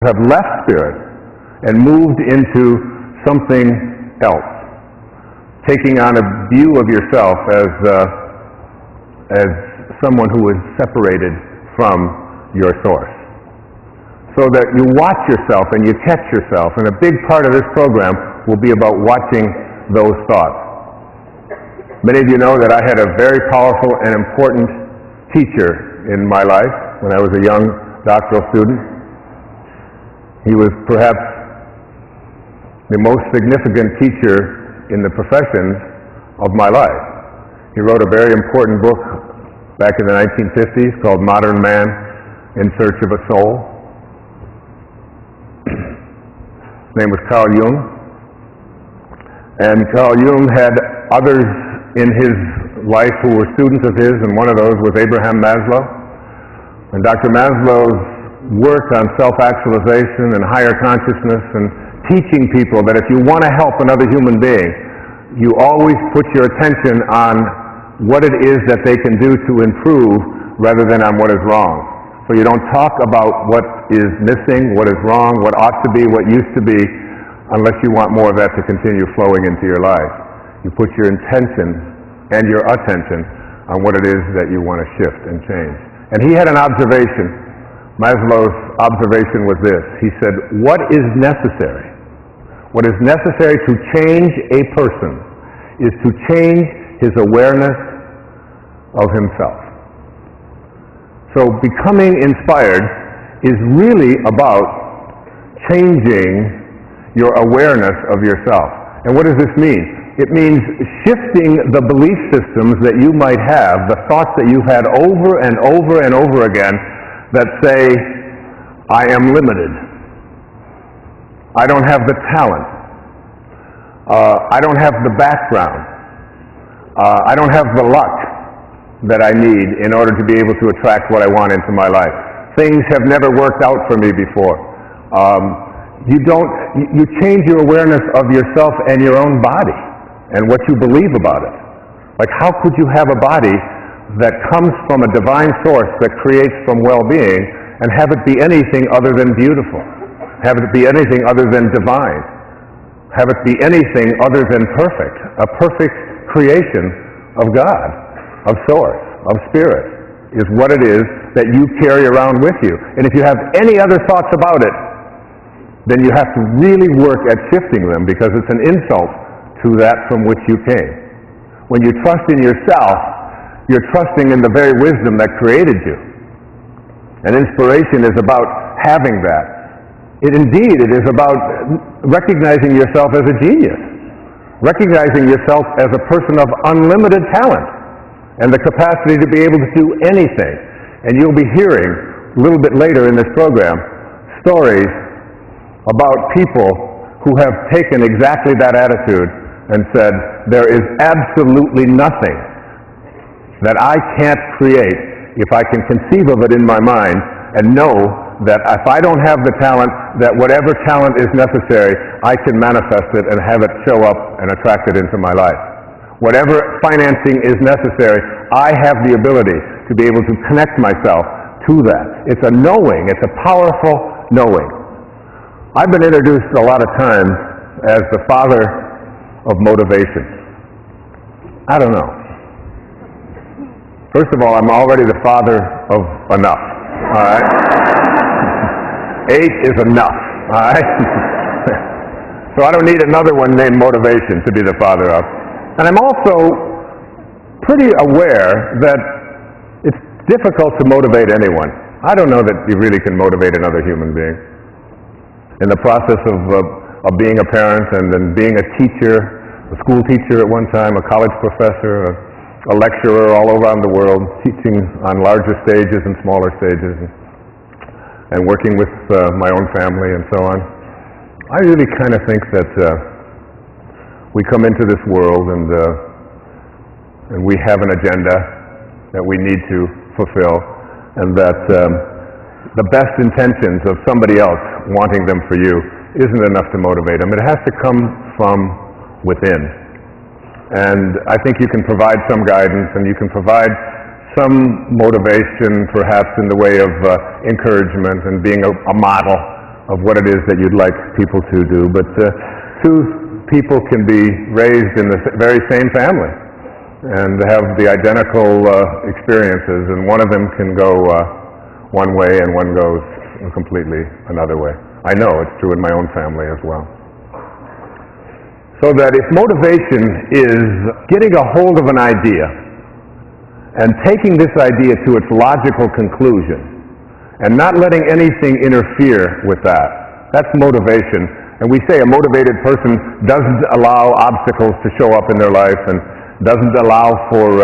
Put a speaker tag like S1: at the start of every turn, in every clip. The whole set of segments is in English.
S1: have left spirit and moved into something else, taking on a view of yourself as someone who is separated from your source. So that you watch yourself and you catch yourself, and a big part of this program will be about watching those thoughts. Many of you know that I had a very powerful and important teacher in my life when I was a young doctoral student. He was perhaps the most significant teacher in the professions of my life. He wrote a very important book back in the 1950s called Modern Man in Search of a Soul. His name was Carl Jung. And Carl Jung had others in his life who were students of his, and one of those was Abraham Maslow. And Dr. Maslow's work on self-actualization and higher consciousness and teaching people that if you want to help another human being, you always put your attention on what it is that they can do to improve rather than on what is wrong. So you don't talk about what is missing, what is wrong, what ought to be, what used to be, unless you want more of that to continue flowing into your life. You put your intention and your attention on what it is that you want to shift and change. And he had an observation. Maslow's observation was this. He said, what is necessary? What is necessary to change a person is to change his awareness of himself. So becoming inspired is really about changing your awareness of yourself. And what does this mean? It means shifting the belief systems that you might have, the thoughts that you've had over and over and over again that say, I am limited. I don't have the talent. I don't have the background. I don't have the luck that I need in order to be able to attract what I want into my life. Things have never worked out for me before. You change your awareness of yourself and your own body and what you believe about it. Like, how could you have a body that comes from a divine source that creates from well-being and have it be anything other than beautiful? Have it be anything other than divine? Have it be anything other than perfect? A perfect creation of God, of source, of spirit, is what it is that you carry around with you. And if you have any other thoughts about it, then you have to really work at shifting them, because it's an insult to that from which you came. When you trust in yourself, you're trusting in the very wisdom that created you. And inspiration is about having that. It is about recognizing yourself as a genius, recognizing yourself as a person of unlimited talent and the capacity to be able to do anything. And you'll be hearing a little bit later in this program stories about people who have taken exactly that attitude and said, there is absolutely nothing that I can't create if I can conceive of it in my mind and know that if I don't have the talent, that whatever talent is necessary, I can manifest it and have it show up and attract it into my life. Whatever financing is necessary, I have the ability to be able to connect myself to that. It's a knowing. It's a powerful knowing. I've been introduced a lot of times as the father of motivation. I don't know. First of all, I'm already the father of enough. All right? 8 is enough. All right? So I don't need another one named motivation to be the father of. And I'm also pretty aware that it's difficult to motivate anyone. I don't know that you really can motivate another human being. In the process of being a parent and then being a teacher, a school teacher at one time, a college professor, a lecturer all around the world, teaching on larger stages and smaller stages, and working with my own family and so on, I really kind of think that we come into this world and we have an agenda that we need to fulfill, and that the best intentions of somebody else wanting them for you isn't enough to motivate them. It has to come from within. And I think you can provide some guidance, and you can provide some motivation, perhaps in the way of encouragement and being a model of what it is that you'd like people to do, but two people can be raised in the very same family and have the identical experiences, and one of them can go one way and one goes completely another way. I know it's true in my own family as well. So that if motivation is getting a hold of an idea and taking this idea to its logical conclusion and not letting anything interfere with that, that's motivation. And we say a motivated person doesn't allow obstacles to show up in their life and doesn't allow for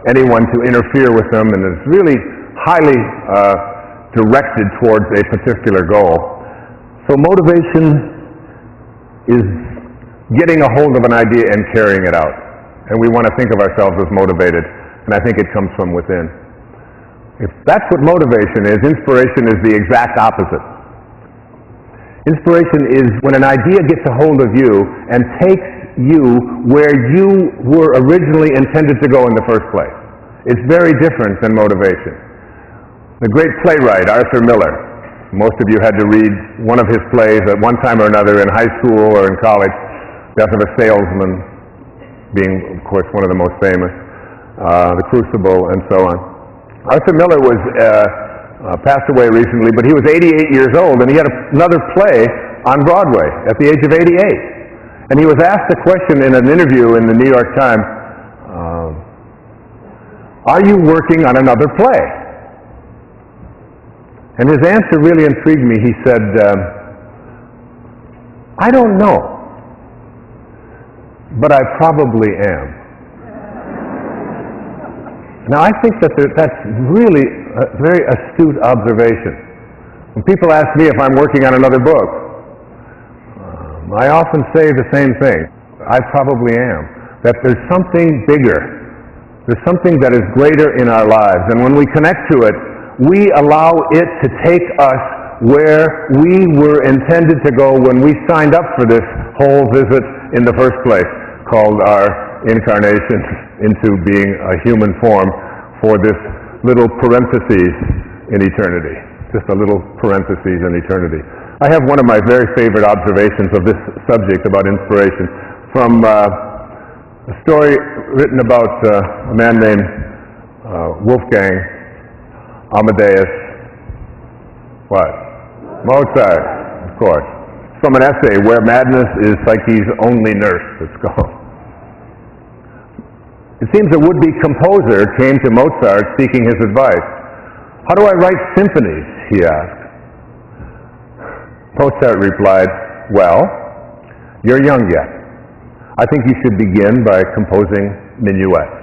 S1: anyone to interfere with them, and is really highly directed towards a particular goal. So motivation is getting a hold of an idea and carrying it out. And we want to think of ourselves as motivated, and I think it comes from within. If that's what motivation is, inspiration is the exact opposite. Inspiration is when an idea gets a hold of you and takes you where you were originally intended to go in the first place. It's very different than motivation. The great playwright Arthur Miller, most of you had to read one of his plays at one time or another in high school or in college, Death of a Salesman being, of course, one of the most famous, The Crucible, and so on. Arthur Miller was passed away recently, but he was 88 years old, and he had another play on Broadway at the age of 88. And he was asked a question in an interview in the New York Times, are you working on another play? And his answer really intrigued me. He said, I don't know, but I probably am. Now I think that that's really a very astute observation. When people ask me if I'm working on another book, I often say the same thing. I probably am. That there's something bigger. There's something that is greater in our lives. And when we connect to it, we allow it to take us where we were intended to go when we signed up for this whole visit in the first place, called our incarnation into being a human form for this little parentheses in eternity. Just a little parentheses in eternity. I have one of my very favorite observations of this subject about inspiration from a story written about a man named Wolfgang Amadeus, Mozart, of course. From an essay, Where Madness is Psyche's Only Nurse, it's called. It seems a would-be composer came to Mozart seeking his advice. How do I write symphonies, he asked. Mozart replied, well, you're young yet. I think you should begin by composing minuets.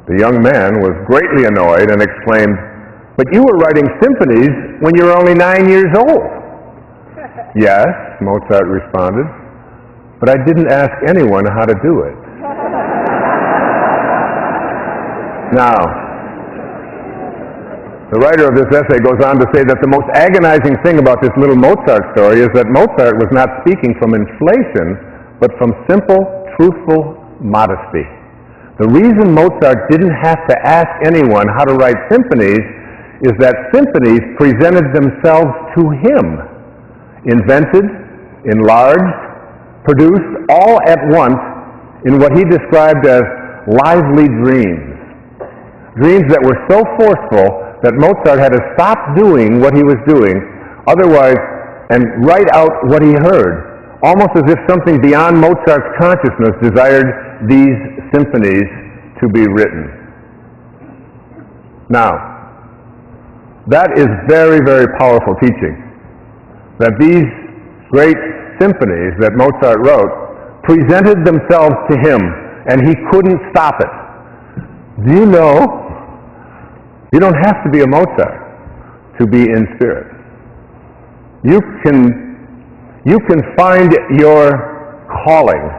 S1: The young man was greatly annoyed and exclaimed, but you were writing symphonies when you were only 9 years old. Yes, Mozart responded, but I didn't ask anyone how to do it. Now, the writer of this essay goes on to say that the most agonizing thing about this little Mozart story is that Mozart was not speaking from inflation, but from simple, truthful modesty. The reason Mozart didn't have to ask anyone how to write symphonies is that symphonies presented themselves to him, invented, enlarged, produced all at once in what he described as lively dreams. Dreams that were so forceful that Mozart had to stop doing what he was doing, otherwise, and write out what he heard, almost as if something beyond Mozart's consciousness desired these symphonies to be written. Now, that is very, very powerful teaching, that these great symphonies that Mozart wrote presented themselves to him, and he couldn't stop it. Do you know, you don't have to be a Mozart to be in spirit. You can find your calling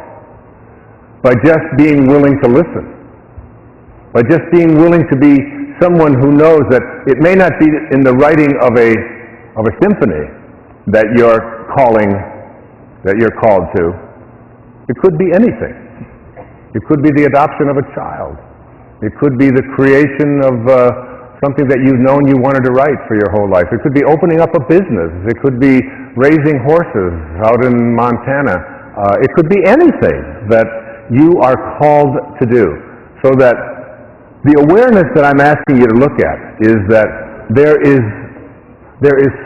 S1: by just being willing to listen, by just being willing to be someone who knows that it may not be in the writing of a symphony that you're called to. It could be anything. It could be the adoption of a child. It could be the creation of something that you've known you wanted to write for your whole life. It could be opening up a business. It could be raising horses out in Montana. It could be anything that you are called to do. So that the awareness that I'm asking you to look at is that there is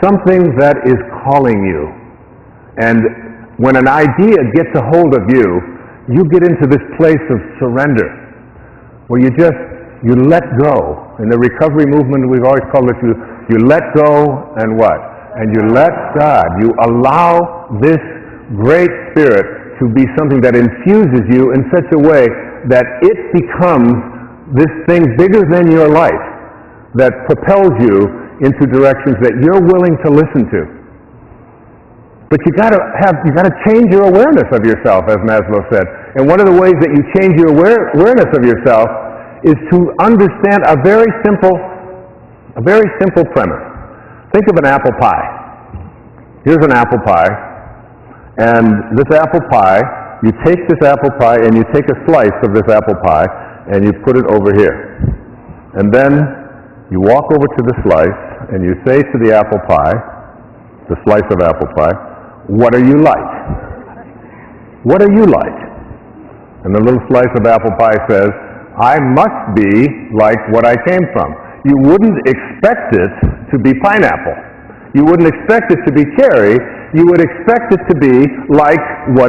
S1: something that is calling you. And when an idea gets a hold of you, you get into this place of surrender, where you let go. In the recovery movement, we've always called it, you let go and what? And you let God. You allow this great spirit to be something that infuses you in such a way that it becomes this thing bigger than your life, that propels you into directions that you're willing to listen to. But you got to change your awareness of yourself, as Maslow said. And one of the ways that you change your awareness of yourself is to understand a very simple premise. Think of an apple pie. Here's an apple pie, and this apple pie, you take this apple pie and you take a slice of this apple pie and you put it over here. And then you walk over to the slice and you say to the apple pie, the slice of apple pie, "What are you like? What are you like?" And the little slice of apple pie says, "I must be like what I came from." You wouldn't expect it to be pineapple. You wouldn't expect it to be cherry. You would expect it to be like what